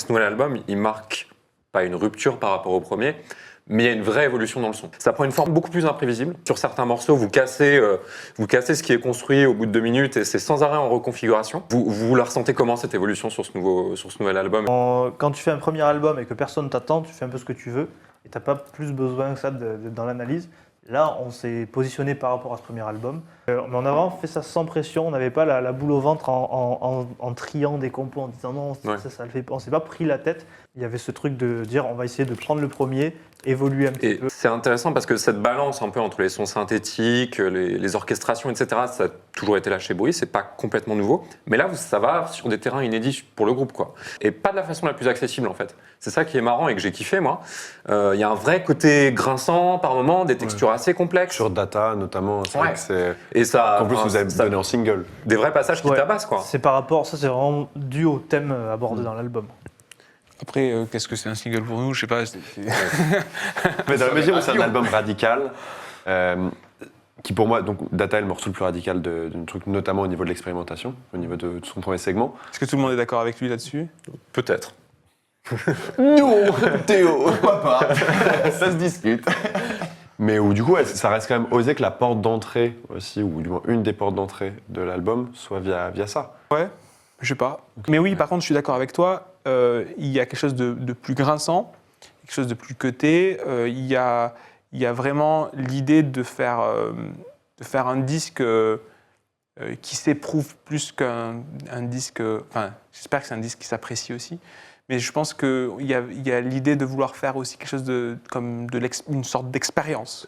nouvel album, il marque pas une rupture par rapport au premier, mais il y a une vraie évolution dans le son. Ça prend une forme beaucoup plus imprévisible. Sur certains morceaux, vous cassez ce qui est construit au bout de 2 minutes et c'est sans arrêt en reconfiguration. Vous la ressentez comment cette évolution sur ce nouvel album? Quand tu fais un premier album et que personne t'attend, tu fais un peu ce que tu veux et t'as pas plus besoin que ça dans l'analyse. Là, on s'est positionné par rapport à ce premier album. Mais on a vraiment fait ça sans pression. On n'avait pas la boule au ventre en triant des compos, en disant non, ça le fait pas. On s'est pas pris la tête. Il y avait ce truc de dire on va essayer de prendre le premier, évoluer un petit peu. C'est intéressant parce que cette balance un peu entre les sons synthétiques, les orchestrations, etc., ça a toujours été là chez Bruit, c'est pas complètement nouveau. Mais là, ça va sur des terrains inédits pour le groupe, quoi. Et pas de la façon la plus accessible, en fait. C'est ça qui est marrant et que j'ai kiffé, moi. Il y a un vrai côté grinçant par moment, des textures assez complexes. Sur Data, notamment, c'est vrai que c'est... Et ça, En plus, vous avez donné en single. Des vrais passages qui tabassent, quoi. C'est par rapport, ça c'est vraiment dû au thème abordé dans l'album. Après, qu'est-ce que c'est un single pour nous? Je sais pas. Mais dans la mesure où c'est un album radical, qui pour moi, donc Data est le morceau le plus radical du truc, notamment au niveau de l'expérimentation, au niveau de son premier segment. Est-ce que tout le monde est d'accord avec lui là-dessus? Peut-être. Non, Théo, pourquoi pas? Ça se discute. Mais où du coup, ça reste quand même osé que la porte d'entrée aussi, ou du moins une des portes d'entrée de l'album, soit via ça. Ouais, je sais pas. Mais oui, par contre, je suis d'accord avec toi. Il y a quelque chose de plus grinçant, quelque chose de plus cuté. Il y a vraiment l'idée de faire un disque qui s'éprouve plus qu'un disque. Enfin, j'espère que c'est un disque qui s'apprécie aussi. Mais je pense qu'il y a l'idée de vouloir faire aussi quelque chose une sorte d'expérience.